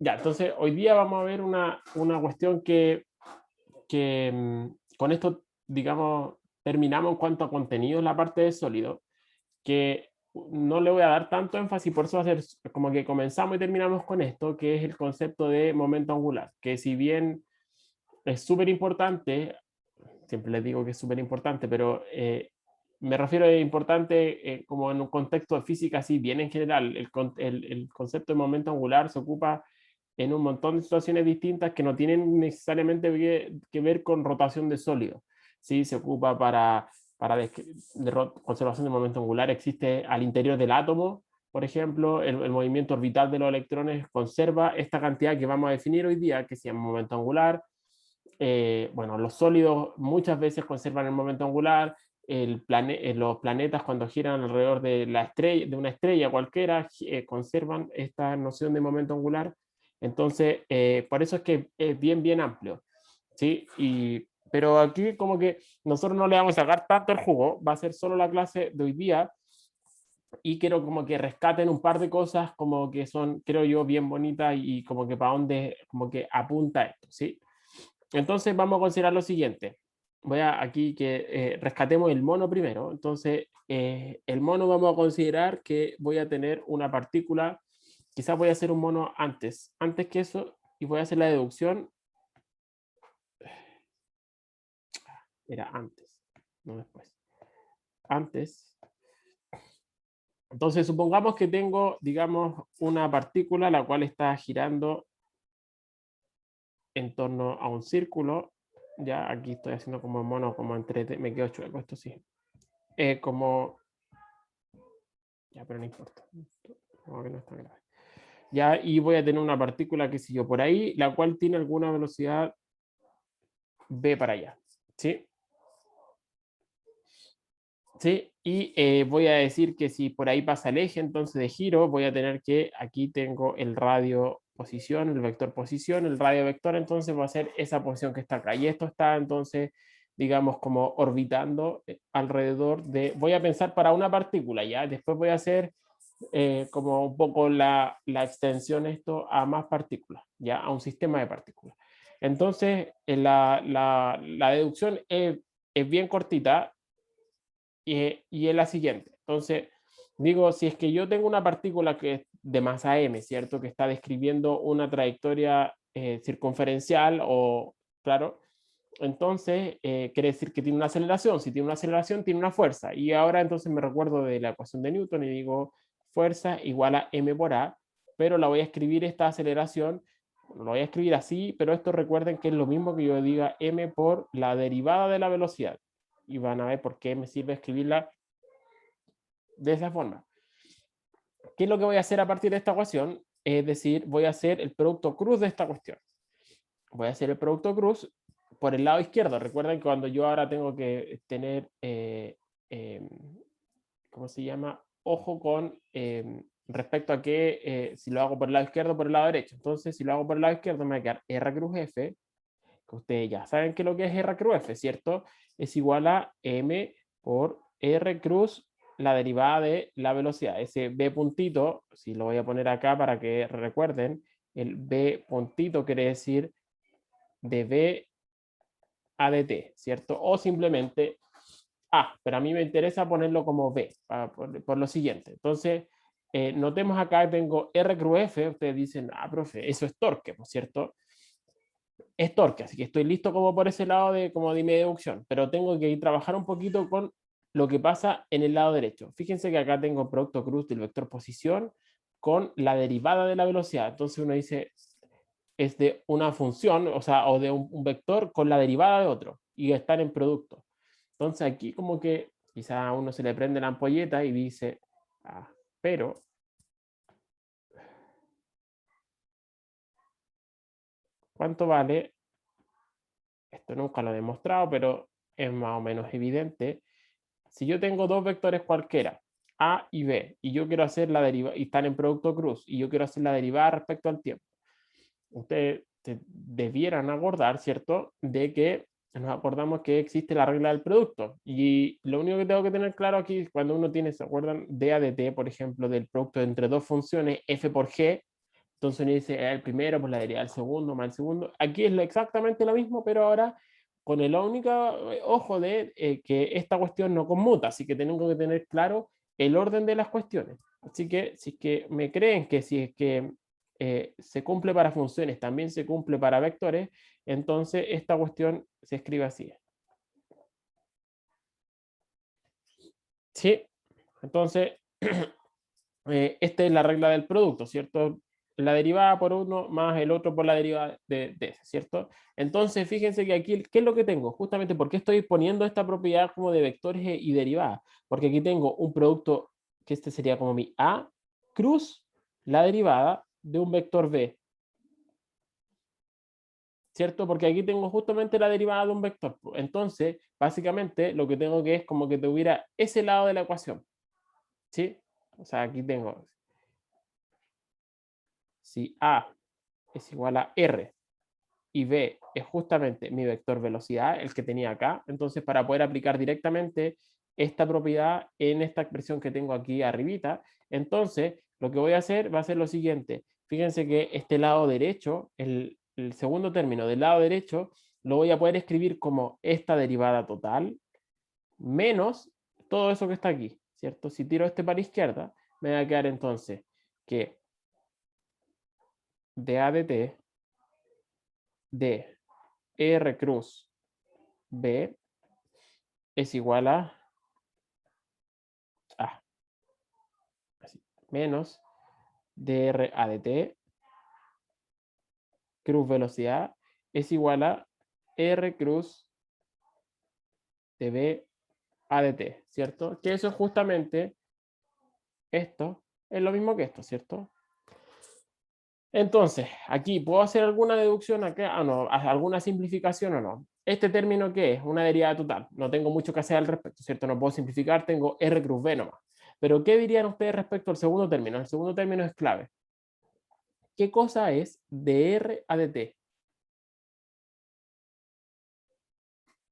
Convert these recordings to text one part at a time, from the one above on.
Ya, entonces hoy día vamos a ver una cuestión con esto, digamos, terminamos en cuanto a contenido en la parte de sólido, que no le voy a dar tanto énfasis, por eso va a ser como que comenzamos y terminamos con esto, que es el concepto de momento angular, que si bien es súper importante, siempre les digo que es súper importante, pero me refiero a importante como en un contexto de física así bien en general. El concepto de momento angular se ocupa en un montón de situaciones distintas que no tienen necesariamente que ver con rotación de sólidos. ¿Sí? Se ocupa para conservación de momento angular, existe al interior del átomo, por ejemplo, el movimiento orbital de los electrones conserva esta cantidad que vamos a definir hoy día, que se llama momento angular. Bueno, los sólidos muchas veces conservan el momento angular. Los planetas cuando giran alrededor de la estrella, de una estrella cualquiera, conservan esta noción de momento angular. Entonces, por eso es que es bien amplio, ¿sí? Pero aquí como que nosotros no le vamos a sacar tanto el jugo, va a ser solo la clase de hoy día, y quiero como que rescaten un par de cosas como que son, creo yo, bien bonitas y como que para dónde como que apunta esto, ¿sí? Entonces vamos a considerar lo siguiente. Voy a aquí que rescatemos el mono primero. Entonces, el mono vamos a considerar que voy a tener una partícula, quizás voy a hacer un mono antes que eso, y voy a hacer la deducción, era antes, no después, antes. Entonces, supongamos que tengo, digamos, una partícula la cual está girando en torno a un círculo. Ya aquí estoy haciendo como mono, como entre, me quedo chueco, esto sí. Como ya, pero no importa. No, que no está grave. Ya, y voy a tener una partícula, qué sé yo, por ahí, la cual tiene alguna velocidad v para allá. ¿Sí? ¿Sí? Y voy a decir que si por ahí pasa el eje, entonces de giro, voy a tener que, aquí tengo el radio posición, el vector posición, el radio vector, entonces va a ser esa posición que está acá. Y esto está entonces, digamos, como orbitando alrededor de, voy a pensar para una partícula, ¿ya? Después voy a hacer como un poco la extensión esto a más partículas, ya a un sistema de partículas. Entonces, la deducción es bien cortita y es la siguiente. Entonces, digo, si es que yo tengo una partícula que es de masa m, ¿cierto? Que está describiendo una trayectoria circunferencial o, claro, entonces quiere decir que tiene una aceleración. Si tiene una aceleración, tiene una fuerza. Y ahora entonces me recuerdo de la ecuación de Newton y digo fuerza igual a m por a, pero la voy a escribir esta aceleración, lo voy a escribir así, pero esto recuerden que es lo mismo que yo diga m por la derivada de la velocidad. Y van a ver por qué me sirve escribirla de esa forma. ¿Qué es lo que voy a hacer a partir de esta ecuación? Es decir, voy a hacer el producto cruz de esta cuestión. Voy a hacer el producto cruz por el lado izquierdo. Recuerden que cuando yo ahora tengo que tener, ¿cómo se llama? Ojo con respecto a que si lo hago por el lado izquierdo o por el lado derecho. Entonces, si lo hago por el lado izquierdo, me va a quedar R cruz F, que ustedes ya saben que lo que es R cruz F, ¿cierto? Es igual a M por R cruz la derivada de la velocidad. Ese B puntito, si lo voy a poner acá para que recuerden, el B puntito quiere decir de B a dt, ¿cierto? O simplemente A, pero a mí me interesa ponerlo como B, por lo siguiente. Entonces, notemos acá que tengo R cruz F, ustedes dicen, ah, profe, eso es torque, ¿no es cierto? Es torque, así que estoy listo como por ese lado de como de mi deducción, pero tengo que ir trabajar un poquito con lo que pasa en el lado derecho. Fíjense que acá tengo producto cruz del vector posición con la derivada de la velocidad. Entonces uno dice, es de una función, o sea, o de un vector con la derivada de otro, y están en producto. Entonces aquí como que quizá a uno se le prende la ampolleta y dice, ah, pero, ¿cuánto vale? Esto nunca lo he demostrado, pero es más o menos evidente. Si yo tengo dos vectores cualquiera, A y B, y yo quiero hacer la derivada, y están en producto cruz, y yo quiero hacer la derivada respecto al tiempo, ustedes debieran acordar, ¿cierto?, de que nos acordamos que existe la regla del producto. Y lo único que tengo que tener claro aquí es cuando uno tiene, ¿se acuerdan? D a dt, por ejemplo, del producto entre dos funciones f por g, Entonces uno dice el primero por la derivada del segundo más el segundo. Aquí es exactamente lo mismo, pero ahora con el único ojo de que esta cuestión no conmuta, así que tengo que tener claro el orden de las cuestiones. Así que si es que me creen que si es que se cumple para funciones, también se cumple para vectores, entonces esta cuestión se escribe así. ¿Sí? Entonces, esta es la regla del producto, ¿cierto? La derivada por uno más el otro por la derivada de ese, ¿cierto? Entonces, fíjense que aquí, ¿qué es lo que tengo? Justamente, ¿por qué estoy poniendo esta propiedad como de vectores y derivadas? Porque aquí tengo un producto, que este sería como mi A, cruz, la derivada de un vector B, ¿cierto? Porque aquí tengo justamente la derivada de un vector. Entonces, básicamente, lo que tengo que es como que tuviera ese lado de la ecuación, ¿sí? O sea, aquí tengo, si A es igual a R y B es justamente mi vector velocidad, el que tenía acá, entonces para poder aplicar directamente esta propiedad en esta expresión que tengo aquí arribita, entonces lo que voy a hacer va a ser lo siguiente. Fíjense que este lado derecho, el segundo término del lado derecho, lo voy a poder escribir como esta derivada total menos todo eso que está aquí, ¿cierto? Si tiro este para la izquierda, me va a quedar entonces que de A de T de R cruz B es igual a así, menos dr a de t cruz velocidad es igual a R cruz de B a de t, ¿cierto? Que eso es justamente esto, es lo mismo que esto, ¿cierto? Entonces, aquí, ¿puedo hacer alguna deducción acá? No, ¿alguna simplificación o no? ¿Este término qué es? Una derivada total. No tengo mucho que hacer al respecto, ¿cierto? No puedo simplificar, tengo R cruz B nomás. Pero, ¿qué dirían ustedes respecto al segundo término? El segundo término es clave. ¿Qué cosa es dr a de t?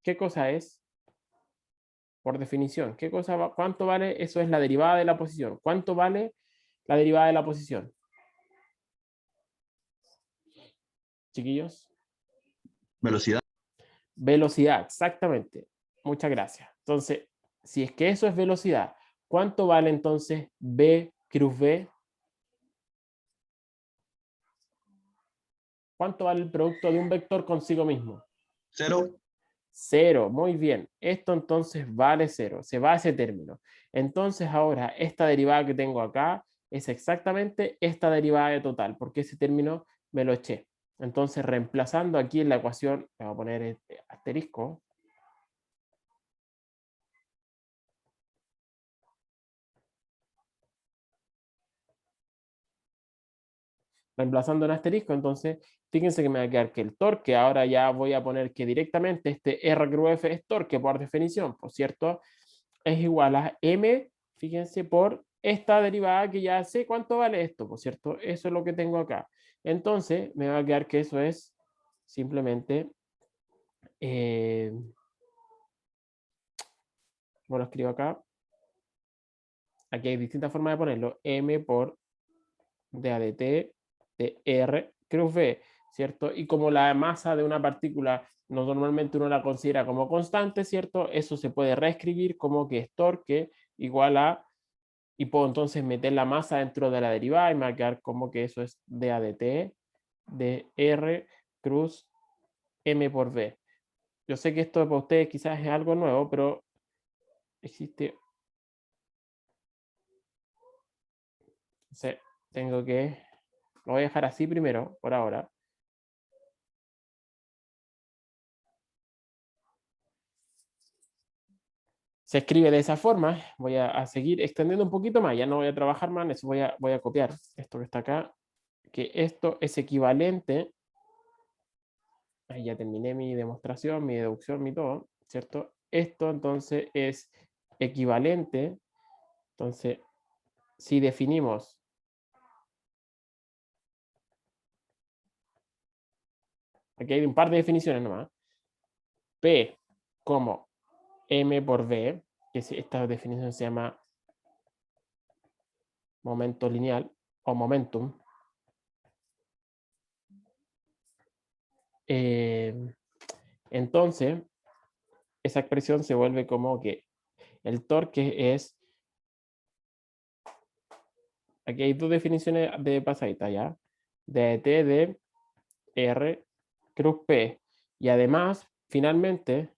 ¿Qué cosa es? Por definición, ¿qué cosa ¿cuánto vale? Eso es la derivada de la posición. ¿Cuánto vale la derivada de la posición? Chiquillos. Velocidad. Velocidad, exactamente. Muchas gracias. Entonces, si es que eso es velocidad, ¿cuánto vale entonces B cruz B? ¿Cuánto vale el producto de un vector consigo mismo? Cero. Cero, muy bien. Esto entonces vale cero, se va a ese término. Entonces ahora esta derivada que tengo acá es exactamente esta derivada de total, porque ese término me lo eché. Entonces reemplazando aquí en la ecuación, voy a poner este asterisco. Reemplazando en asterisco, entonces fíjense que me va a quedar que el torque, ahora ya voy a poner que directamente este R cruz F es torque por definición, por cierto, es igual a M, fíjense, por esta derivada que ya sé cuánto vale esto, por cierto, eso es lo que tengo acá. Entonces, me va a quedar que eso es simplemente, bueno, escribo acá, aquí hay distintas formas de ponerlo, M por de A de T de R cruz V, ¿cierto? Y como la masa de una partícula normalmente uno la considera como constante, ¿cierto? Eso se puede reescribir como que es torque igual a y puedo entonces meter la masa dentro de la derivada y me va a quedar como que eso es d a de t de R cruz M por V. Yo sé que esto para ustedes quizás es algo nuevo, pero existe. Entonces, tengo que. Lo voy a dejar así primero, por ahora. Se escribe de esa forma. Voy a seguir extendiendo un poquito más. Ya no voy a trabajar más en eso. Voy a copiar esto que está acá. Que esto es equivalente. Ahí ya terminé mi demostración, mi deducción, mi todo, ¿cierto? Esto entonces es equivalente. Entonces, si definimos aquí hay un par de definiciones nomás. P como M por V, que esta definición se llama momento lineal o momentum. Entonces, esa expresión se vuelve como que el torque es, aquí hay dos definiciones de pasadita, ¿ya? De T de R cruz P. Y además, finalmente,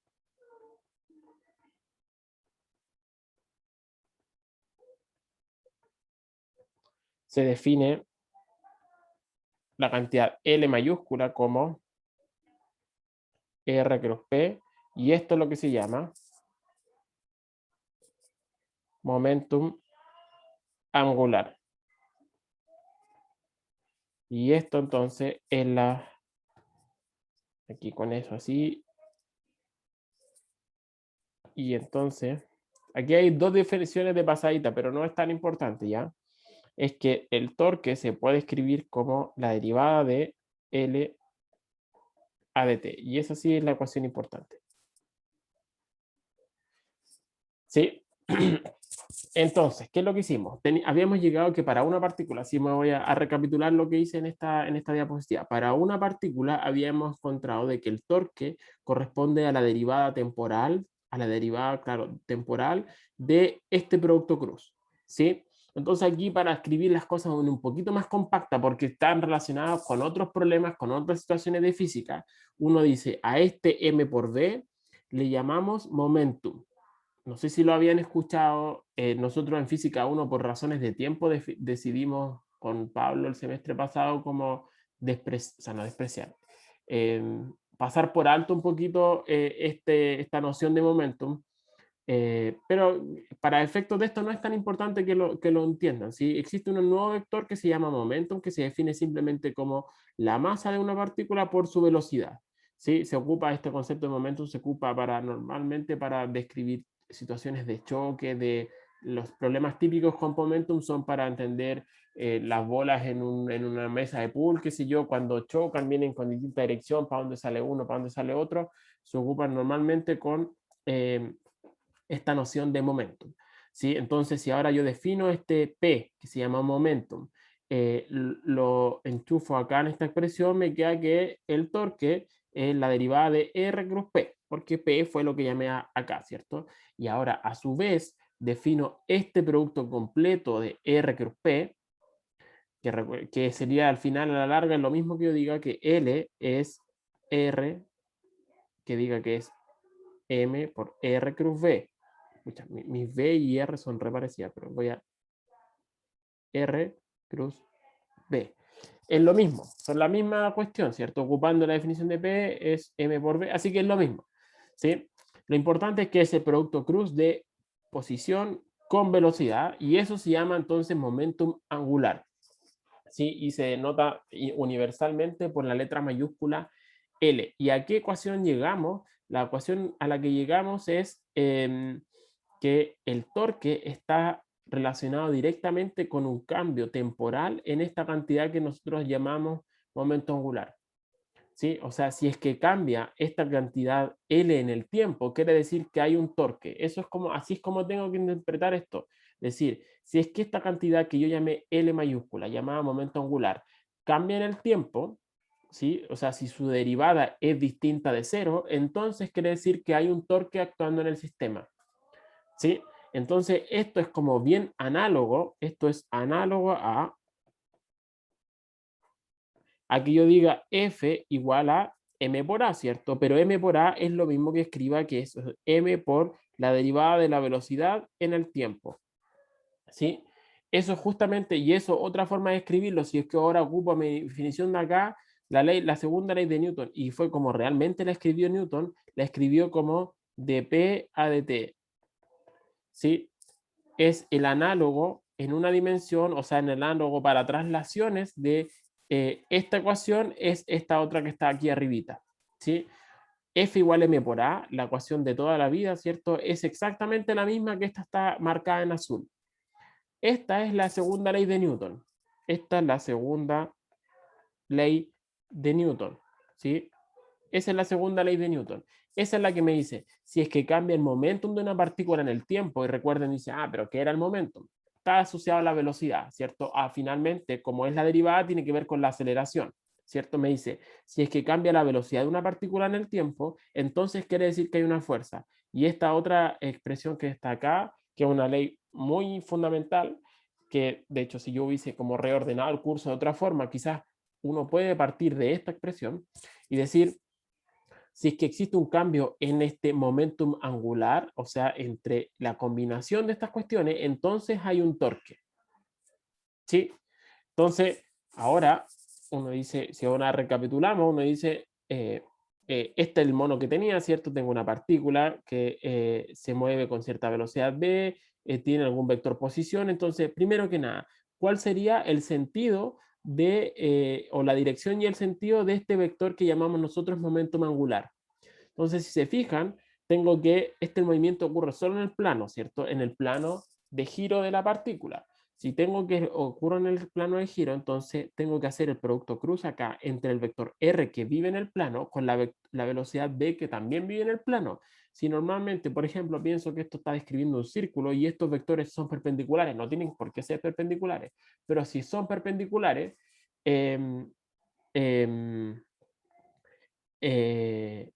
se define la cantidad L mayúscula como R cruz P, y esto es lo que se llama momentum angular. Y esto entonces es la, aquí con eso así, y entonces, aquí hay dos definiciones de pasadita, pero no es tan importante, ¿ya? Es que el torque se puede escribir como la derivada de L a dt, y esa sí es la ecuación importante. ¿Sí? Entonces, ¿qué es lo que hicimos? Habíamos llegado que para una partícula, si me voy a recapitular lo que hice en esta diapositiva, para una partícula habíamos encontrado de que el torque corresponde a la derivada temporal, a la derivada, claro, temporal de este producto cruz, ¿sí? Entonces aquí para escribir las cosas un poquito más compacta, porque están relacionadas con otros problemas, con otras situaciones de física, uno dice a este m por v le llamamos momentum. No sé si lo habían escuchado, nosotros en Física 1 por razones de tiempo decidimos con Pablo el semestre pasado como no despreciar, pasar por alto un poquito esta noción de momentum, pero para efectos de esto no es tan importante que lo entiendan. ¿Sí? Existe un nuevo vector que se llama momentum, que se define simplemente como la masa de una partícula por su velocidad. ¿Sí? Se ocupa este concepto de momentum, se ocupa normalmente para describir situaciones de choque, de los problemas típicos con momentum son para entender las bolas en una mesa de pool, qué sé yo, cuando chocan, vienen con distinta dirección, para dónde sale uno, para dónde sale otro, se ocupan normalmente con esta noción de momentum. ¿Sí? Entonces, si ahora yo defino este P, que se llama momentum, lo enchufo acá en esta expresión, me queda que el torque es la derivada de R cruz P, porque P fue lo que llamé acá, ¿cierto? Y ahora, a su vez, defino este producto completo de R cruz P, que sería al final, a la larga, lo mismo que yo diga que L es R, que diga que es M por R cruz V. Escucha, mis V y R son re parecidas, pero voy a R cruz B. Es lo mismo, son la misma cuestión, ¿cierto? Ocupando la definición de P es M por B, así que es lo mismo, ¿sí? Lo importante es que ese producto cruz de posición con velocidad, y eso se llama entonces momentum angular, ¿sí? Y se denota universalmente por la letra mayúscula L. ¿Y a qué ecuación llegamos? La ecuación a la que llegamos es que el torque está relacionado directamente con un cambio temporal en esta cantidad que nosotros llamamos momento angular. ¿Sí? O sea, si es que cambia esta cantidad L en el tiempo, quiere decir que hay un torque. Eso es como, así es como tengo que interpretar esto. Es decir, si es que esta cantidad que yo llamé L mayúscula, llamada momento angular, cambia en el tiempo, ¿sí? O sea, si su derivada es distinta de cero, entonces quiere decir que hay un torque actuando en el sistema. ¿Sí? Entonces, esto es como bien análogo, esto es análogo a que yo diga F igual a M por A, ¿cierto? Pero M por A es lo mismo que escriba que es M por la derivada de la velocidad en el tiempo, ¿sí? Eso justamente, y eso otra forma de escribirlo, si es que ahora ocupo mi definición de acá, la segunda ley de Newton, y fue como realmente la escribió Newton, la escribió como de P a dt, ¿sí? Es el análogo en una dimensión, o sea, en el análogo para traslaciones de esta ecuación es esta otra que está aquí arribita, ¿sí? F igual M por A, la ecuación de toda la vida, ¿cierto? Es exactamente la misma que esta está marcada en azul. Esta es la segunda ley de Newton. Esta es la segunda ley de Newton, ¿sí? Esa es la segunda ley de Newton. Esa es la que me dice, si es que cambia el momentum de una partícula en el tiempo, y recuerden, dice, pero ¿qué era el momentum? Está asociado a la velocidad, ¿cierto? Finalmente, como es la derivada, tiene que ver con la aceleración, ¿cierto? Me dice, si es que cambia la velocidad de una partícula en el tiempo, entonces quiere decir que hay una fuerza. Y esta otra expresión que está acá, que es una ley muy fundamental, que de hecho si yo hubiese como reordenado el curso de otra forma, quizás uno puede partir de esta expresión y decir, si es que existe un cambio en este momentum angular, o sea, entre la combinación de estas cuestiones, entonces hay un torque. ¿Sí? Entonces, ahora uno dice, si ahora recapitulamos, uno dice, este es el mono que tenía, ¿cierto? Tengo una partícula que se mueve con cierta velocidad v, tiene algún vector posición. Entonces, primero que nada, ¿cuál sería el sentido de, o la dirección y el sentido de este vector que llamamos nosotros momentum angular? Entonces, si se fijan, tengo que este movimiento ocurre solo en el plano, ¿cierto? En el plano de giro de la partícula. Si tengo que ocurre en el plano de giro, entonces tengo que hacer el producto cruz acá entre el vector r que vive en el plano con la velocidad v que también vive en el plano. Si normalmente, por ejemplo, pienso que esto está describiendo un círculo y estos vectores son perpendiculares, no tienen por qué ser perpendiculares, pero si son perpendiculares, eh, eh, eh,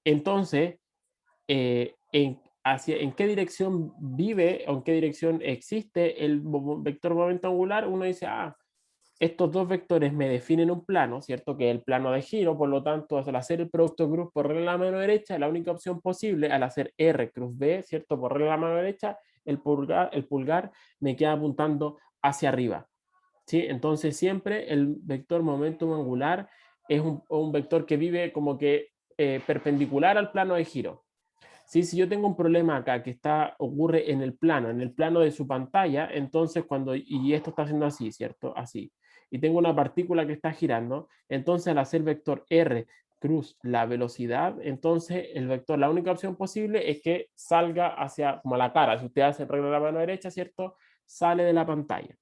entonces, en qué dirección vive o en qué dirección existe el vector momento angular, uno dice, estos dos vectores me definen un plano, ¿cierto? Que es el plano de giro, por lo tanto, al hacer el producto cruz por regla de la mano derecha, la única opción posible, al hacer R cruz B, ¿cierto? Por regla de la mano derecha, el pulgar me queda apuntando hacia arriba, ¿sí? Entonces, siempre el vector momentum angular es un vector que vive como que perpendicular al plano de giro. ¿Sí? Si yo tengo un problema acá que ocurre en el plano de su pantalla, entonces y esto está haciendo así, ¿cierto? Así. Y tengo una partícula que está girando, entonces al hacer vector R cruz la velocidad, entonces el vector, la única opción posible es que salga hacia, como la cara, si usted hace regla de la mano derecha, ¿cierto? Sale de la pantalla.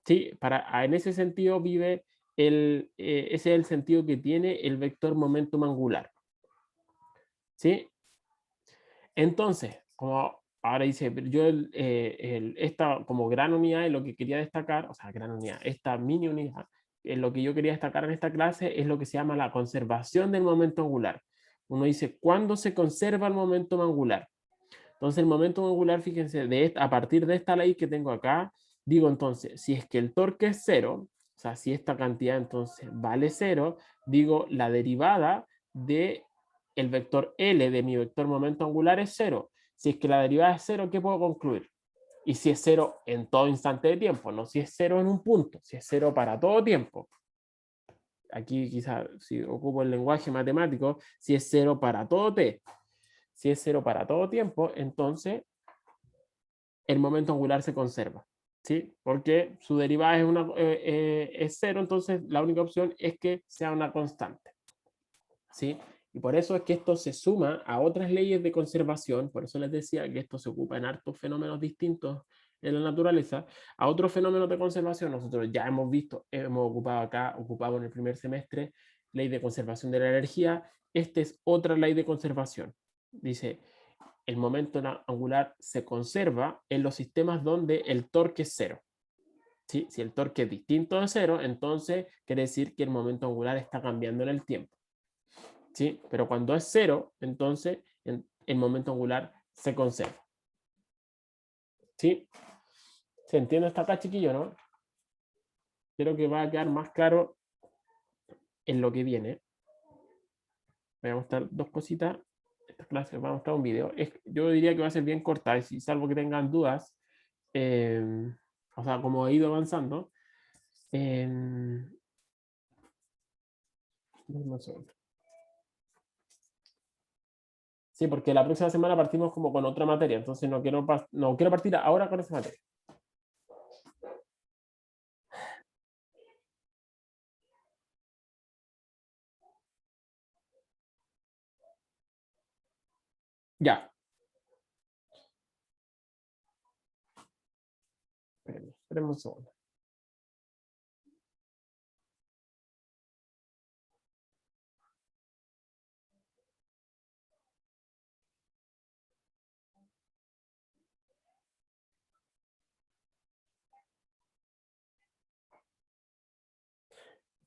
¿Sí? En ese sentido vive ese es el sentido que tiene el vector momentum angular. ¿Sí? Entonces, como ahora dice, yo esta como gran unidad es lo que quería destacar, o sea, gran unidad, esta mini unidad, lo que yo quería destacar en esta clase es lo que se llama la conservación del momento angular. Uno dice, ¿cuándo se conserva el momento angular? Entonces, el momento angular, fíjense, a partir de esta ley que tengo acá, digo entonces, si es que el torque es cero, o sea, si esta cantidad entonces vale cero, digo la derivada de el vector L de mi vector momento angular es cero. Si es que la derivada es cero, ¿qué puedo concluir? Y si es cero en todo instante de tiempo, no si es cero en un punto, si es cero para todo tiempo. Aquí quizás si ocupo el lenguaje matemático, si es cero para todo t. Si es cero para todo tiempo, entonces el momento angular se conserva, ¿sí? Porque su derivada es cero, entonces la única opción es que sea una constante, ¿sí? Y por eso es que esto se suma a otras leyes de conservación, por eso les decía que esto se ocupa en hartos fenómenos distintos en la naturaleza, a otros fenómenos de conservación. Nosotros ya hemos visto, hemos ocupado acá, ocupado en el primer semestre, ley de conservación de la energía. Esta es otra ley de conservación. Dice, el momento angular se conserva en los sistemas donde el torque es cero. ¿Sí? Si el torque es distinto de cero, entonces quiere decir que el momento angular está cambiando en el tiempo. ¿Sí? Pero cuando es cero, entonces el momento angular se conserva. ¿Sí? ¿Se entiende hasta acá, chiquillo, no? Creo que va a quedar más claro en lo que viene. Voy a mostrar dos cositas. Esta clase va a mostrar un video. Yo diría que va a ser bien corta, y salvo que tengan dudas, o sea, como he ido avanzando. Sí, porque la próxima semana partimos como con otra materia, entonces no quiero partir ahora con esa materia. Ya. Espérenme un segundo.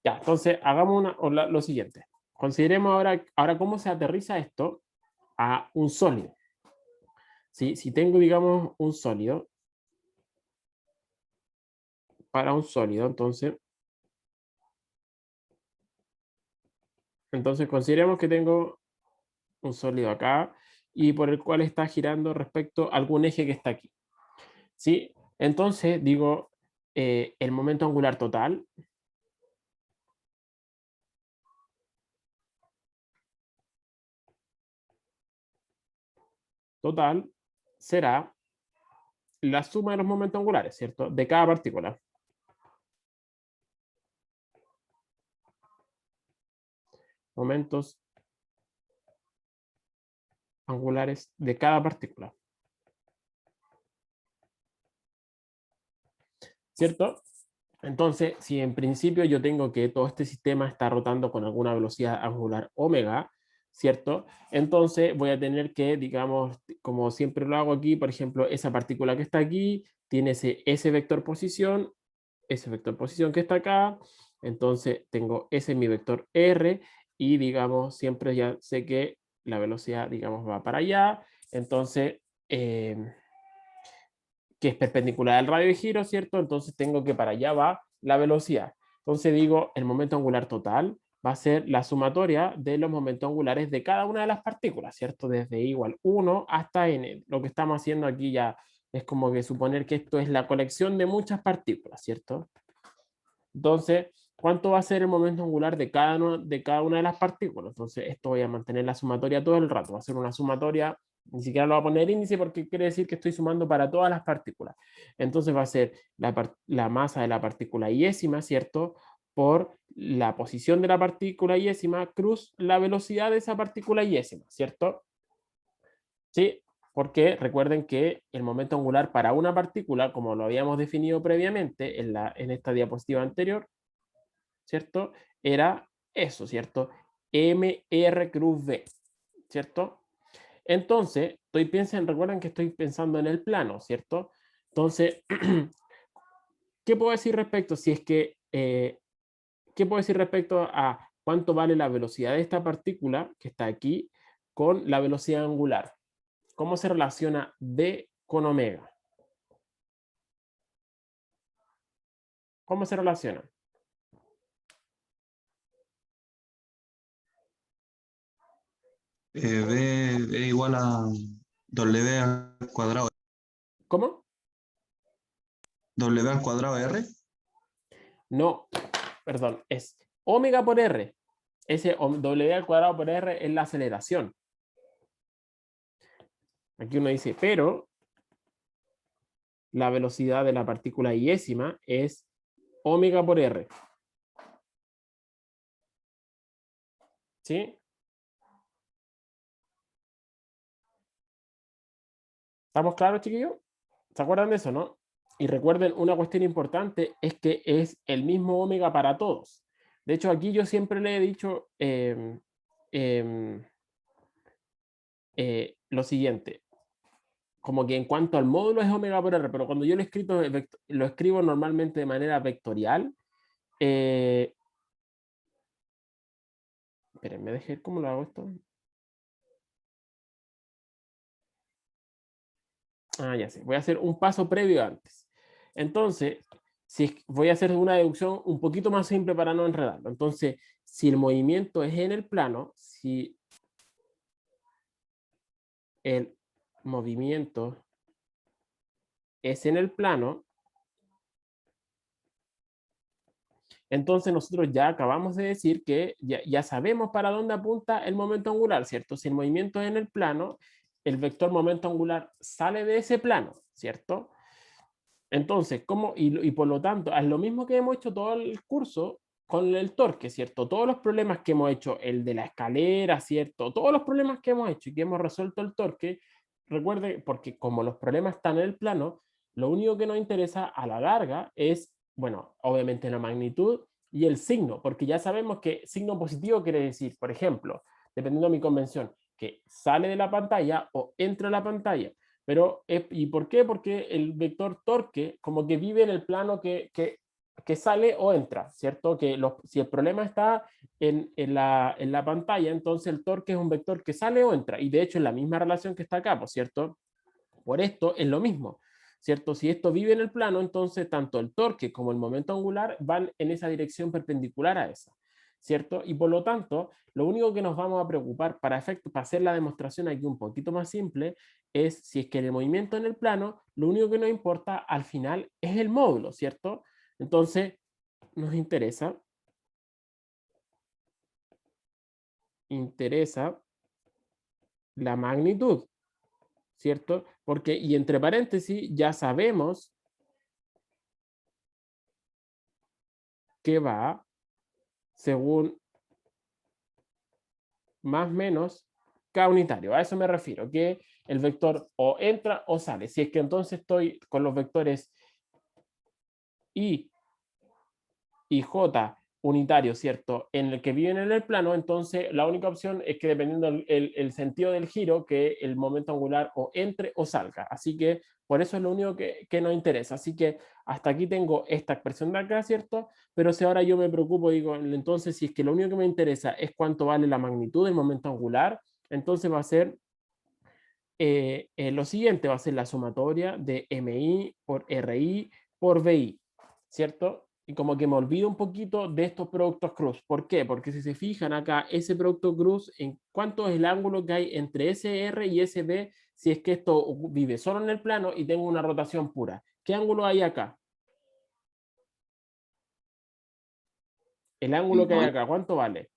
Ya, entonces hagamos lo siguiente. Consideremos ahora cómo se aterriza esto a un sólido. ¿Sí? Si tengo, digamos, un sólido, para un sólido, entonces consideremos que tengo un sólido acá y por el cual está girando respecto a algún eje que está aquí. ¿Sí? Entonces digo, el momento angular total será la suma de los momentos angulares, ¿cierto? De cada partícula. Momentos angulares de cada partícula. ¿Cierto? Entonces, si en principio yo tengo que todo este sistema está rotando con alguna velocidad angular omega, ¿cierto? Entonces voy a tener que, digamos, como siempre lo hago aquí, por ejemplo, esa partícula que está aquí tiene ese vector posición que está acá, entonces tengo ese mi vector R y, digamos, siempre ya sé que la velocidad, digamos, va para allá, entonces... que es perpendicular al radio de giro, ¿cierto? Entonces tengo que para allá va la velocidad. Entonces digo, el momento angular total va a ser la sumatoria de los momentos angulares de cada una de las partículas, ¿cierto? Desde igual 1 hasta n. Lo que estamos haciendo aquí ya es como que suponer que esto es la colección de muchas partículas, ¿cierto? Entonces, ¿cuánto va a ser el momento angular de cada una de las partículas? Entonces, esto voy a mantener la sumatoria todo el rato. Va a ser una sumatoria, ni siquiera lo voy a poner índice porque quiere decir que estoy sumando para todas las partículas. Entonces va a ser la masa de la partícula iésima, ¿cierto? Por la posición de la partícula iésima cruz la velocidad de esa partícula iésima, ¿cierto? Sí, porque recuerden que el momento angular para una partícula, como lo habíamos definido previamente en esta diapositiva anterior, ¿cierto? Era eso, ¿cierto? MR cruz V, ¿cierto? Entonces, recuerden que estoy pensando en el plano, ¿cierto? Entonces, ¿qué puedo decir respecto si es que, qué puedo decir respecto a cuánto vale la velocidad de esta partícula que está aquí con la velocidad angular? ¿Cómo se relaciona D con omega? ¿Cómo se relaciona? B igual a W al cuadrado. ¿Cómo? W al cuadrado R. No, perdón, es omega por R. Ese W al cuadrado por R es la aceleración. Aquí uno dice, pero la velocidad de la partícula iésima es omega por R. ¿Sí? ¿Estamos claros, chiquillos? ¿Se acuerdan de eso, no? Y recuerden, una cuestión importante es que es el mismo omega para todos. De hecho, aquí yo siempre le he dicho lo siguiente, como que en cuanto al módulo es omega por R, pero cuando yo lo escribo normalmente de manera vectorial, esperen, ¿cómo lo hago esto? Ah, ya sé, voy a hacer un paso previo antes. Entonces, voy a hacer una deducción un poquito más simple para no enredarlo. Entonces, si el movimiento es en el plano, si el movimiento es en el plano, entonces nosotros ya acabamos de decir que ya sabemos para dónde apunta el momento angular, ¿cierto? Si el movimiento es en el plano, el vector momento angular sale de ese plano, ¿cierto? Entonces, y por lo tanto, es lo mismo que hemos hecho todo el curso con el torque, ¿cierto? Todos los problemas que hemos hecho, el de la escalera, ¿cierto? Todos los problemas que hemos hecho y que hemos resuelto el torque, recuerde, porque como los problemas están en el plano, lo único que nos interesa a la larga es, bueno, obviamente la magnitud y el signo, porque ya sabemos que signo positivo quiere decir, por ejemplo, dependiendo de mi convención, que sale de la pantalla o entra a la pantalla. Pero, ¿y por qué? Porque el vector torque como que vive en el plano que que sale o entra, ¿cierto? Que si el problema está en la pantalla, entonces el torque es un vector que sale o entra. Y de hecho, es la misma relación que está acá, ¿cierto? Por esto es lo mismo, ¿cierto? Si esto vive en el plano, entonces tanto el torque como el momento angular van en esa dirección perpendicular a esa, ¿cierto? Y por lo tanto, lo único que nos vamos a preocupar para hacer la demostración aquí un poquito más simple, es si es que el movimiento en el plano, lo único que nos importa al final es el módulo, ¿cierto? Entonces, nos interesa la magnitud, ¿cierto? Porque, y entre paréntesis, ya sabemos que va según más menos K unitario. A eso me refiero, que el vector o entra o sale. Si es que entonces estoy con los vectores I y J unitario, ¿cierto? En el que viven en el plano, entonces la única opción es que dependiendo el sentido del giro, que el momento angular o entre o salga. Así que por eso es lo único que nos interesa. Así que hasta aquí tengo esta expresión de acá, ¿cierto? Pero si ahora yo me preocupo, digo, entonces si es que lo único que me interesa es cuánto vale la magnitud del momento angular, entonces va a ser lo siguiente, va a ser la sumatoria de MI por RI por BI, ¿cierto? Y como que me olvido un poquito de estos productos cruz. ¿Por qué? Porque si se fijan acá, ese producto cruz, ¿en cuánto es el ángulo que hay entre SR y SB si es que esto vive solo en el plano y tengo una rotación pura? ¿Qué ángulo hay acá? El ángulo que hay acá, ¿cuánto vale?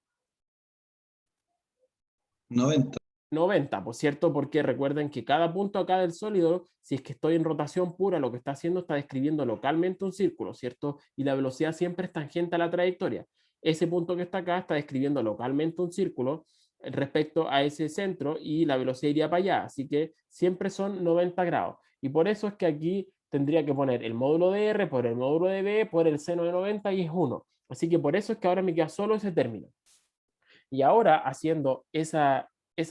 90. 90, por cierto, porque recuerden que cada punto acá del sólido, si es que estoy en rotación pura, lo que está haciendo está describiendo localmente un círculo, ¿cierto? Y la velocidad siempre es tangente a la trayectoria. Ese punto que está acá está describiendo localmente un círculo respecto a ese centro y la velocidad iría para allá, así que siempre son 90 grados. Y por eso es que aquí tendría que poner el módulo de R por el módulo de B por el seno de 90 y es 1. Así que por eso es que ahora me queda solo ese término. Y ahora haciendo esa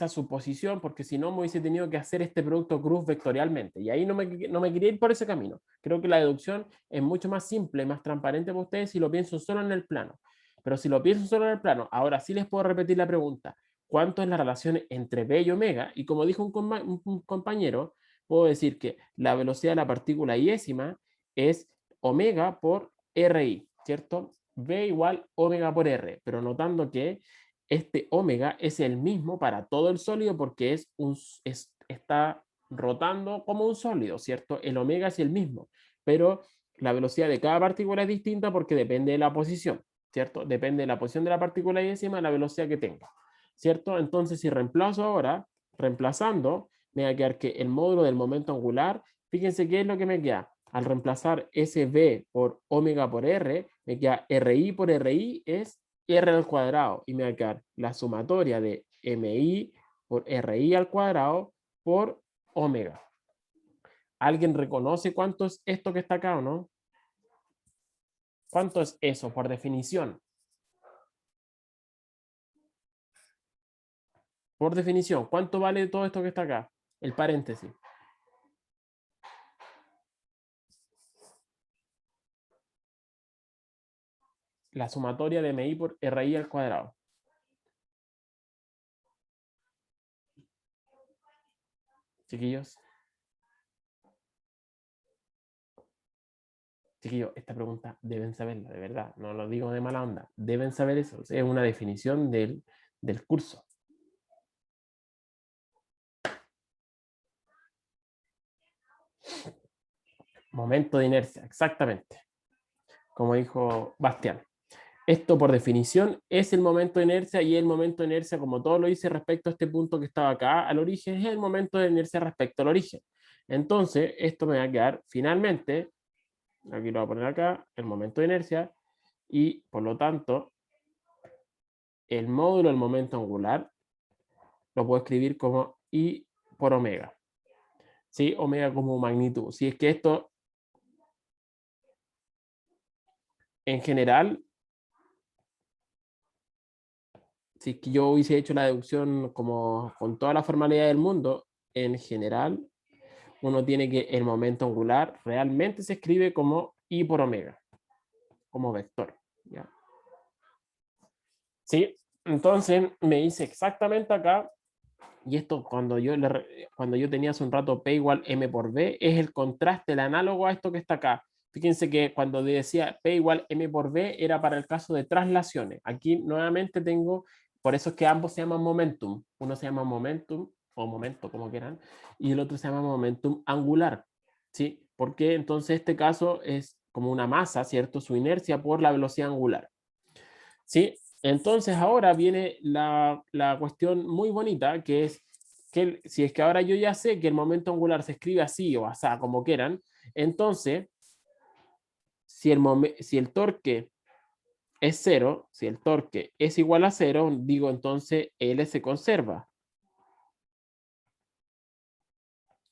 suposición, porque si no me hubiese tenido que hacer este producto cruz vectorialmente. Y ahí no me quería ir por ese camino. Creo que la deducción es mucho más simple, más transparente para ustedes si lo pienso solo en el plano. Pero si lo pienso solo en el plano, ahora sí les puedo repetir la pregunta. ¿Cuánto es la relación entre B y omega? Y como dijo un compañero, puedo decir que la velocidad de la partícula iésima es omega por RI, ¿cierto? B igual omega por R, pero notando que este omega es el mismo para todo el sólido porque está rotando como un sólido, ¿cierto? El omega es el mismo, pero la velocidad de cada partícula es distinta porque depende de la posición, ¿cierto? Depende de la posición de la partícula y encima de la velocidad que tenga, ¿cierto? Entonces, si reemplazo ahora, reemplazando, me va a quedar que el módulo del momento angular, fíjense qué es lo que me queda. Al reemplazar SV por omega por R, me queda RI por RI es R al cuadrado y me va a quedar la sumatoria de MI por RI al cuadrado por omega. ¿Alguien reconoce cuánto es esto que está acá o no? ¿Cuánto es eso por definición? Por definición, ¿cuánto vale todo esto que está acá? El paréntesis. La sumatoria de MI por RI al cuadrado. Chiquillos. Chiquillos, esta pregunta deben saberla, de verdad. No lo digo de mala onda. Deben saber eso. Es una definición del curso. Momento de inercia, exactamente. Como dijo Bastián. Esto por definición es el momento de inercia y el momento de inercia, como todo lo hice respecto a este punto que estaba acá al origen, es el momento de inercia respecto al origen. Entonces, esto me va a quedar finalmente, aquí lo voy a poner acá, el momento de inercia, y por lo tanto, el módulo del momento angular lo puedo escribir como I por omega. ¿Sí? Omega como magnitud. Si es que esto, en general, si es que yo hubiese hecho la deducción como con toda la formalidad del mundo, en general, uno tiene que el momento angular realmente se escribe como I por omega. como vector. ¿Ya? ¿Sí? Entonces me dice exactamente acá, y esto cuando yo tenía hace un rato P igual M por B, es el contraste, el análogo a esto que está acá. Fíjense que cuando decía P igual M por B era para el caso de traslaciones. Aquí nuevamente tengo, por eso es que ambos se llaman momentum. Uno se llama momentum, o momento, como quieran, y el otro se llama momentum angular. ¿Sí? Porque entonces este caso es como una masa, ¿cierto? Su inercia por la velocidad angular. ¿Sí? Entonces ahora viene la cuestión muy bonita, que es que si es que ahora yo ya sé que el momento angular se escribe así o así, como quieran, entonces, si el torque es cero, si el torque es igual a cero, digo entonces L se conserva,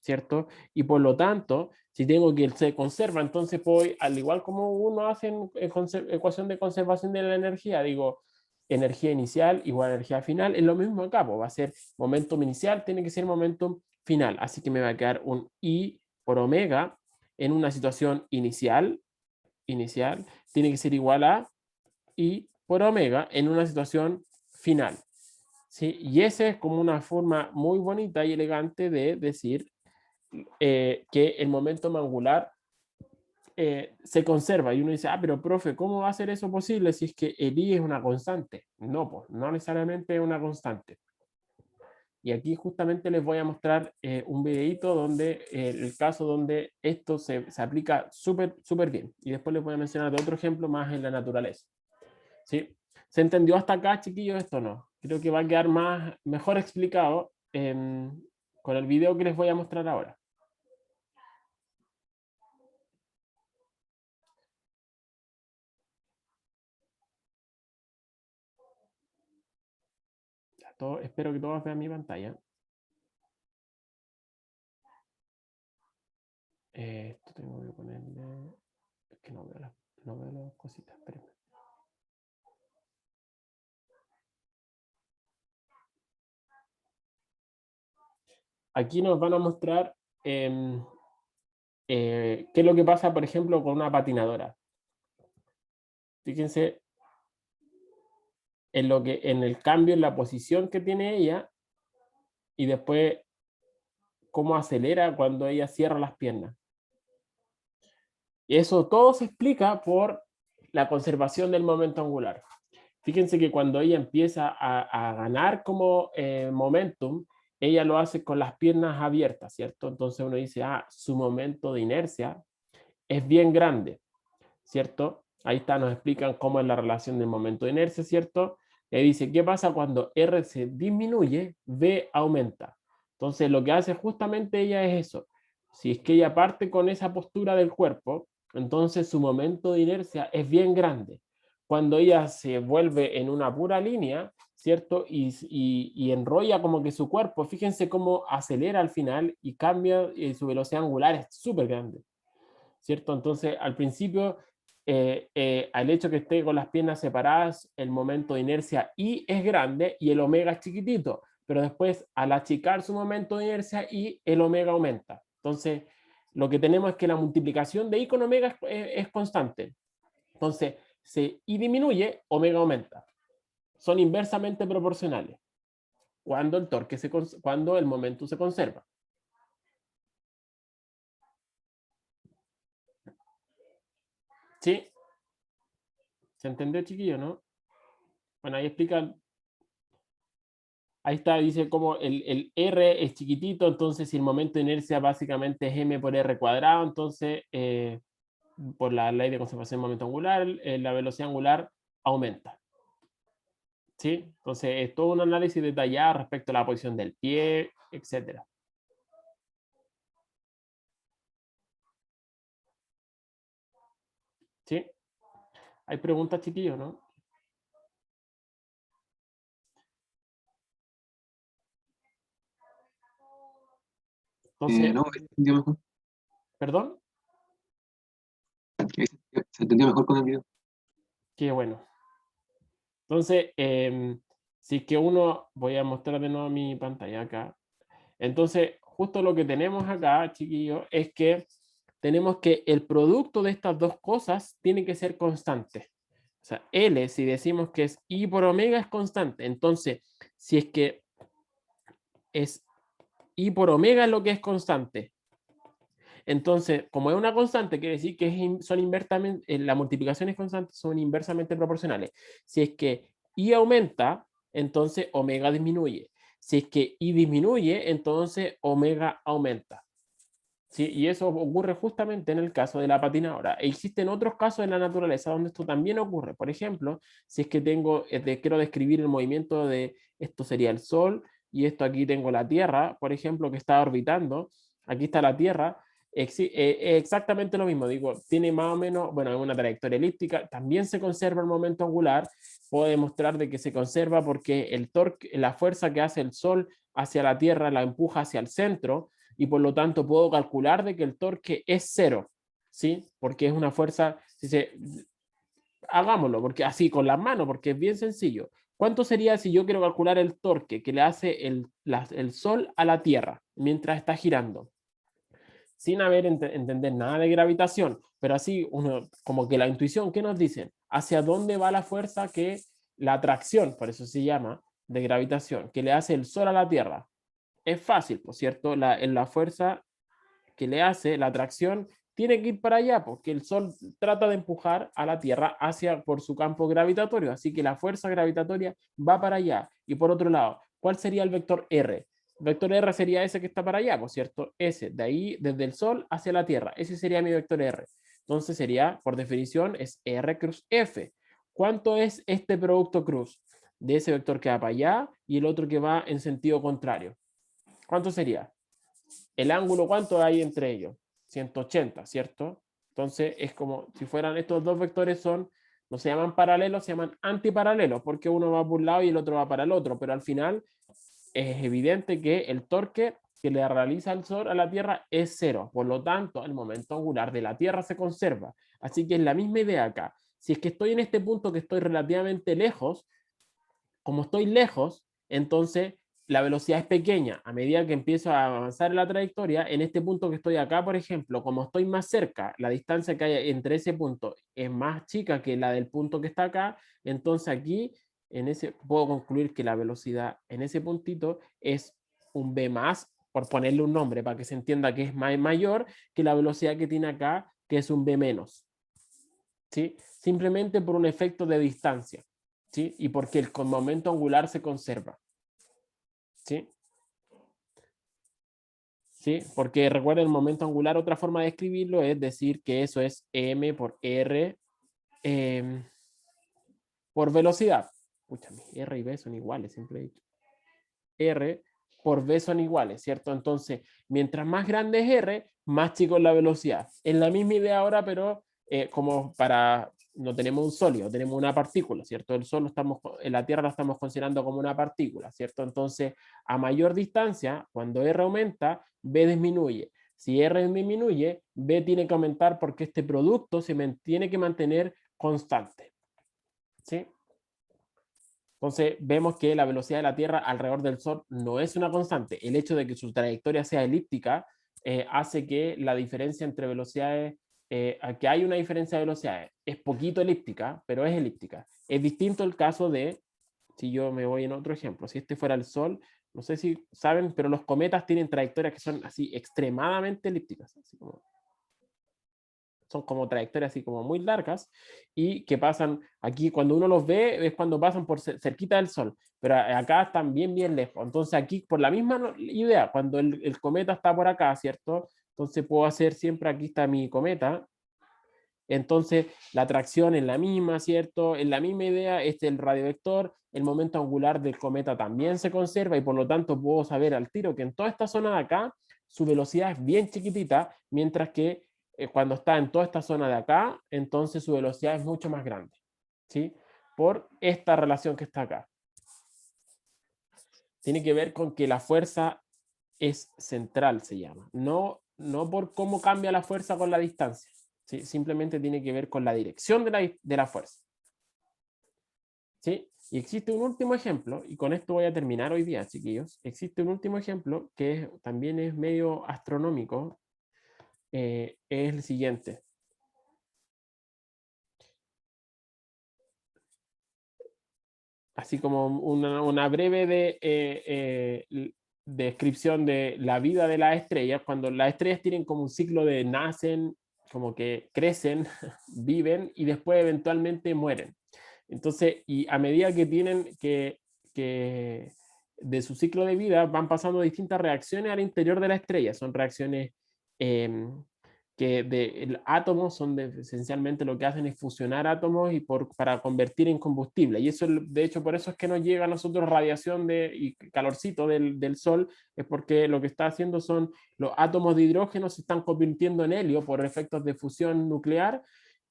¿cierto? Y por lo tanto, si tengo que se conserva, entonces puedo, al igual como uno hace en ecuación de conservación de la energía, digo, energía inicial igual a energía final, es lo mismo acá, pues va a ser momentum inicial, tiene que ser momentum final, así que me va a quedar un I por omega en una situación inicial, tiene que ser igual a I por omega en una situación final. ¿Sí? Y esa es como una forma muy bonita y elegante de decir que el momento angular se conserva. Y uno dice, ah, pero profe, ¿cómo va a ser eso posible si es que el I es una constante? No, pues no necesariamente es una constante. Y aquí justamente les voy a mostrar un videito donde el caso donde esto se aplica súper bien. Y después les voy a mencionar de otro ejemplo más en la naturaleza. ¿Sí? ¿Se entendió hasta acá, chiquillos? Esto no. Creo que va a quedar mejor explicado con el video que les voy a mostrar ahora. Espero que todos vean mi pantalla. Esto tengo que ponerle. Es que no veo las cositas. Espérenme. Aquí nos van a mostrar qué es lo que pasa, por ejemplo, con una patinadora. Fíjense en el cambio en la posición que tiene ella y después cómo acelera cuando ella cierra las piernas. Y eso todo se explica por la conservación del momento angular. Fíjense que cuando ella empieza a ganar como momentum, ella lo hace con las piernas abiertas, ¿cierto? Entonces uno dice, ah, su momento de inercia es bien grande, ¿cierto? Ahí está, nos explican cómo es la relación del momento de inercia, ¿cierto? Y dice, ¿qué pasa cuando R se disminuye, V aumenta? Entonces lo que hace justamente ella es eso. Si es que ella parte con esa postura del cuerpo, entonces su momento de inercia es bien grande. Cuando ella se vuelve en una pura línea, ¿cierto? Y enrolla como que su cuerpo, fíjense cómo acelera al final y cambia, su velocidad angular es súper grande, ¿cierto? Entonces, al principio, al hecho que esté con las piernas separadas, el momento de inercia I es grande y el omega es chiquitito, pero después, al achicar su momento de inercia I, el omega aumenta. Entonces, lo que tenemos es que la multiplicación de I con omega es constante. Entonces, si I disminuye, omega aumenta. Son inversamente proporcionales cuando cuando el momento se conserva. ¿Sí? ¿Se entendió, chiquillo, no? Bueno, ahí explican. Ahí está, dice como el R es chiquitito, entonces si el momento de inercia básicamente es m por r cuadrado, entonces por la ley de conservación del momento angular, la velocidad angular aumenta. ¿Sí? Entonces es todo un análisis detallado respecto a la posición del pie, etc. ¿Sí? ¿Hay preguntas, chiquillos, no? Entonces, No, se entendió mejor. ¿perdón? Se entendió mejor con el video. Qué bueno. Entonces, si es que uno, voy a mostrar de nuevo mi pantalla acá. Entonces, justo lo que tenemos acá, chiquillos, es que tenemos que el producto de estas dos cosas tiene que ser constante. O sea, L, si decimos que es I por omega, es constante. Entonces, si es que es I por omega es lo que es constante. Entonces, como es una constante, quiere decir que son inversamente, las multiplicaciones constantes son inversamente proporcionales. Si es que I aumenta, entonces omega disminuye. Si es que I disminuye, entonces omega aumenta. ¿Sí? Y eso ocurre justamente en el caso de la patinadora. Existen otros casos en la naturaleza donde esto también ocurre. Por ejemplo, si es que quiero describir el movimiento de, esto sería el Sol, y esto aquí tengo la Tierra, por ejemplo, que está orbitando. Aquí está la Tierra. Exactamente lo mismo, digo, tiene más o menos, bueno, una trayectoria elíptica, también se conserva el momento angular, puedo demostrar de que se conserva porque el torque, la fuerza que hace el Sol hacia la Tierra la empuja hacia el centro, y por lo tanto puedo calcular de que el torque es cero, ¿sí? Porque es una fuerza, hagámoslo, porque así con las manos, porque es bien sencillo. ¿Cuánto sería si yo quiero calcular el torque que le hace el Sol a la Tierra mientras está girando? Sin entender nada de gravitación, pero así uno, como que la intuición, ¿qué nos dicen? ¿Hacia dónde va la fuerza que la atracción, por eso se llama, de gravitación, que le hace el Sol a la Tierra? Es fácil, por cierto, la fuerza que le hace la atracción tiene que ir para allá, porque el Sol trata de empujar a la Tierra hacia por su campo gravitatorio, así que la fuerza gravitatoria va para allá. Y por otro lado, ¿cuál sería el vector R? El vector R sería ese que está para allá, por cierto, ese, de ahí, desde el Sol hacia la Tierra, ese sería mi vector R. Entonces sería, por definición, es R cruz F. ¿Cuánto es este producto cruz? De ese vector que va para allá y el otro que va en sentido contrario. ¿Cuánto sería? El ángulo, ¿cuánto hay entre ellos? 180, ¿cierto? Entonces es como si fueran estos dos vectores no se llaman paralelos, se llaman antiparalelos, porque uno va por un lado y el otro va para el otro, pero al final es evidente que el torque que le realiza el Sol a la Tierra es cero. Por lo tanto, el momento angular de la Tierra se conserva. Así que es la misma idea acá. Si es que estoy en este punto que estoy relativamente lejos, como estoy lejos, entonces la velocidad es pequeña. A medida que empiezo a avanzar en la trayectoria, en este punto que estoy acá, por ejemplo, como estoy más cerca, la distancia que hay entre ese punto es más chica que la del punto que está acá, entonces aquí puedo concluir que la velocidad en ese puntito es un b más, por ponerle un nombre para que se entienda que es mayor que la velocidad que tiene acá, que es un b menos. ¿Sí? Simplemente por un efecto de distancia. ¿Sí? Y porque el momento angular se conserva. ¿Sí? ¿Sí? Porque recuerden, el momento angular, otra forma de escribirlo es decir que eso es m por r por velocidad. Escúchame, r y b son iguales, siempre he dicho. R por v son iguales, ¿cierto? Entonces, mientras más grande es r, más chico es la velocidad. Es la misma idea ahora, pero como no tenemos un sólido, tenemos una partícula, ¿cierto? El Sol en la Tierra lo estamos considerando como una partícula, ¿cierto? Entonces, a mayor distancia, cuando r aumenta, v disminuye. Si r disminuye, v tiene que aumentar porque este producto tiene que mantener constante, ¿sí? Entonces vemos que la velocidad de la Tierra alrededor del Sol no es una constante. El hecho de que su trayectoria sea elíptica hace que la diferencia entre velocidades, que hay una diferencia de velocidades, es poquito elíptica, pero es elíptica. Es distinto el caso de, si yo me voy en otro ejemplo, si este fuera el Sol, no sé si saben, pero los cometas tienen trayectorias que son así extremadamente elípticas, así como son como trayectorias así como muy largas y que pasan aquí cuando uno los ve es cuando pasan por cerquita del Sol, pero acá están bien bien lejos. Entonces aquí por la misma idea, cuando el cometa está por acá, ¿cierto? Entonces puedo hacer siempre, aquí está mi cometa, entonces la atracción es la misma, ¿cierto? En la misma idea, este es el radiovector, el momento angular del cometa también se conserva y por lo tanto puedo saber al tiro que en toda esta zona de acá su velocidad es bien chiquitita, mientras que cuando está en toda esta zona de acá, entonces su velocidad es mucho más grande, ¿sí? Por esta relación que está acá. Tiene que ver con que la fuerza es central, se llama. No por cómo cambia la fuerza con la distancia. ¿Sí? Simplemente tiene que ver con la dirección de la fuerza. ¿Sí? Y existe un último ejemplo, y con esto voy a terminar hoy día, chiquillos. Existe un último ejemplo que también es medio astronómico, es el siguiente. Así como una breve descripción de la vida de las estrellas. Cuando las estrellas tienen como un ciclo de nacen, como que crecen, viven y después eventualmente mueren. Entonces, y a medida que tienen que de su ciclo de vida van pasando distintas reacciones al interior de la estrella. Son reacciones que el átomos son esencialmente lo que hacen es fusionar átomos y para convertir en combustible. Y eso, de hecho, por eso es que nos llega a nosotros radiación y calorcito del Sol, es porque lo que está haciendo son los átomos de hidrógeno se están convirtiendo en helio por efectos de fusión nuclear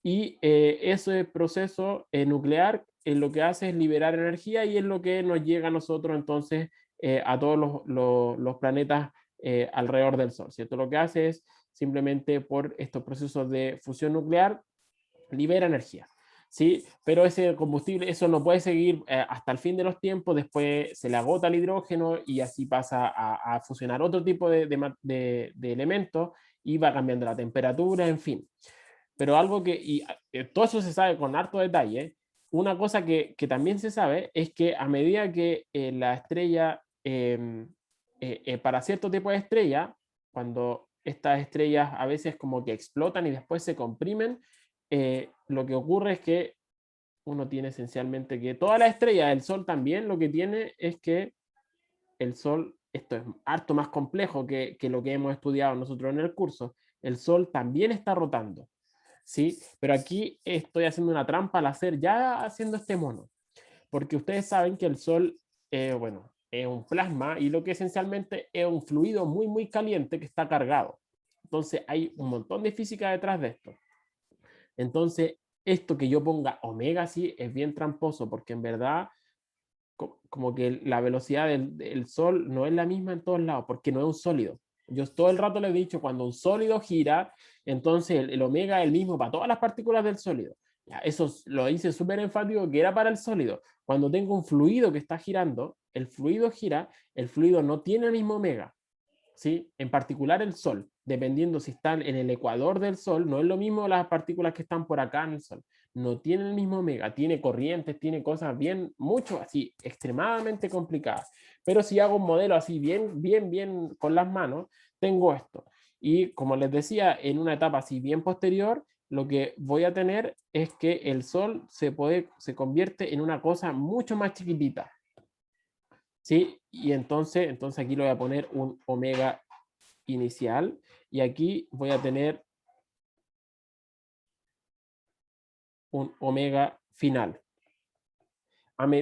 y ese proceso nuclear lo que hace es liberar energía y es lo que nos llega a nosotros entonces a todos los planetas alrededor del Sol, ¿cierto? Lo que hace es simplemente por estos procesos de fusión nuclear, libera energía. ¿Sí? Pero ese combustible, eso no puede seguir hasta el fin de los tiempos, después se le agota el hidrógeno y así pasa a fusionar otro tipo de elementos y va cambiando la temperatura, en fin. Pero algo que, y todo eso se sabe con harto detalle, una cosa que también se sabe es que a medida que la estrella, para cierto tipo de estrella, cuando estas estrellas a veces como que explotan y después se comprimen, lo que ocurre es que uno tiene esencialmente que toda la estrella, el Sol también, lo que tiene es que el Sol, esto es harto más complejo que lo que hemos estudiado nosotros en el curso, el Sol también está rotando. ¿Sí? Pero aquí estoy haciendo una trampa al hacer, ya haciendo este mono, porque ustedes saben que el Sol, bueno, es un plasma y lo que esencialmente es un fluido muy, muy caliente que está cargado. Entonces hay un montón de física detrás de esto. Entonces, esto que yo ponga omega sí es bien tramposo, porque en verdad como que la velocidad del Sol no es la misma en todos lados, porque no es un sólido. Yo todo el rato le he dicho, cuando un sólido gira, entonces el omega es el mismo para todas las partículas del sólido. Ya, eso lo hice súper enfático que era para el sólido. Cuando tengo un fluido que está girando, el fluido gira, el fluido no tiene el mismo omega. ¿Sí? En particular el Sol, dependiendo si están en el ecuador del Sol, no es lo mismo las partículas que están por acá en el Sol. No tienen el mismo omega, tiene corrientes, tiene cosas bien, mucho así, extremadamente complicadas. Pero si hago un modelo así, bien con las manos, tengo esto. Y como les decía, en una etapa así bien posterior, lo que voy a tener es que el Sol se convierte en una cosa mucho más chiquitita. ¿Sí? Y entonces aquí le voy a poner un omega inicial y aquí voy a tener un omega final.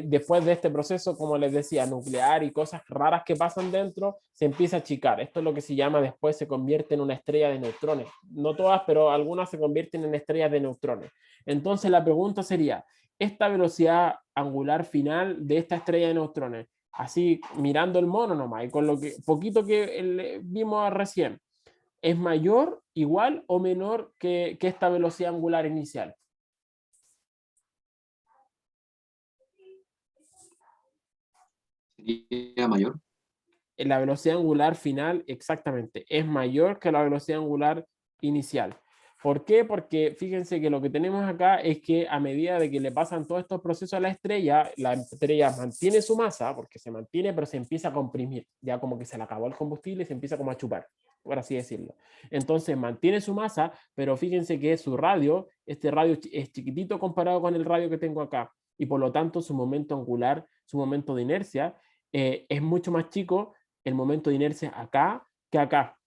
Después de este proceso, como les decía, nuclear y cosas raras que pasan dentro, se empieza a achicar. Esto es lo que se llama después se convierte en una estrella de neutrones. No todas, pero algunas se convierten en estrellas de neutrones. Entonces la pregunta sería, esta velocidad angular final de esta estrella de neutrones, así mirando el mono nomás y con lo que poquito que vimos recién, ¿es mayor, igual o menor que esta velocidad angular inicial? Sería mayor. La velocidad angular final exactamente es mayor que la velocidad angular inicial. ¿Por qué? Porque fíjense que lo que tenemos acá es que a medida de que le pasan todos estos procesos a la estrella mantiene su masa, porque se mantiene, pero se empieza a comprimir, ya como que se le acabó el combustible y se empieza como a chupar, por así decirlo. Entonces mantiene su masa, pero fíjense que su radio, este radio es chiquitito comparado con el radio que tengo acá, y por lo tanto su momento angular, su momento de inercia, es mucho más chico el momento de inercia acá que acá.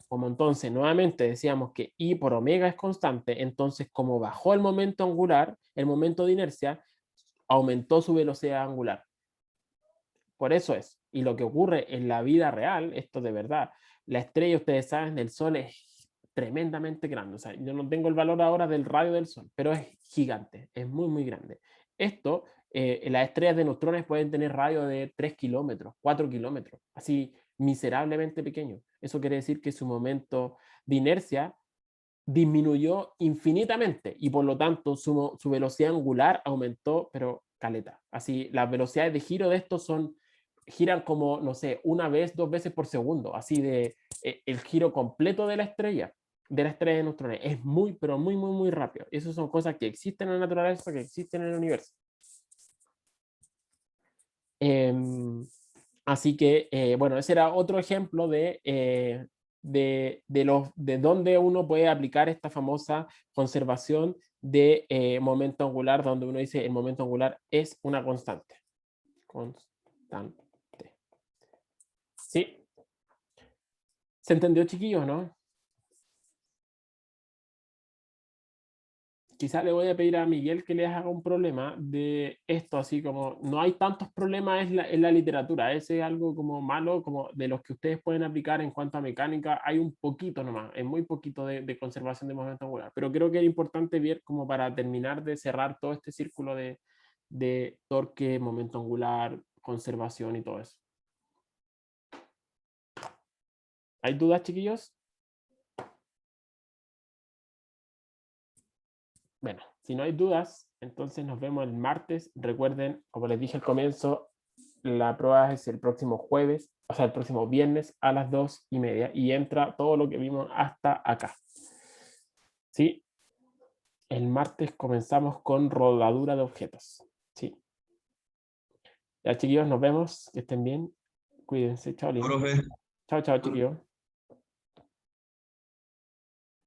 Como entonces nuevamente decíamos que I por omega es constante, entonces como bajó el momento angular, el momento de inercia, aumentó su velocidad angular. Por eso es. Y lo que ocurre en la vida real, esto de verdad, la estrella, ustedes saben, del Sol es tremendamente grande. O sea, yo no tengo el valor ahora del radio del Sol, pero es gigante, es muy, muy grande. Esto, las estrellas de neutrones pueden tener radio de 3 kilómetros, 4 kilómetros, así miserablemente pequeño. Eso quiere decir que su momento de inercia disminuyó infinitamente y por lo tanto su velocidad angular aumentó, pero caleta. Así, las velocidades de giro de estos giran como, no sé, una vez, dos veces por segundo, así de el giro completo de la estrella. de la estrella neutronales. Es muy, pero muy, muy, muy rápido. Esas son cosas que existen en la naturaleza, que existen en el universo. Así que, bueno, ese era otro ejemplo de dónde uno puede aplicar esta famosa conservación de momento angular, donde uno dice el momento angular es una constante. Constante. ¿Sí? ¿Se entendió, chiquillos, no? Quizá le voy a pedir a Miguel que les haga un problema de esto, así como no hay tantos problemas en la literatura, ese es algo como malo, como de los que ustedes pueden aplicar en cuanto a mecánica, hay un poquito nomás, es muy poquito de conservación de momento angular, pero creo que es importante ver como para terminar de cerrar todo este círculo de torque, momento angular, conservación y todo eso. ¿Hay dudas, chiquillos? Bueno, si no hay dudas, entonces nos vemos el martes. Recuerden, como les dije al comienzo, la prueba es el próximo jueves, o sea, el próximo viernes a las 2:30 y entra todo lo que vimos hasta acá. ¿Sí? El martes comenzamos con rodadura de objetos. ¿Sí? Ya, chiquillos, nos vemos. Que estén bien. Cuídense. Chao, Lin. Profe. Chao, chao, chiquillos.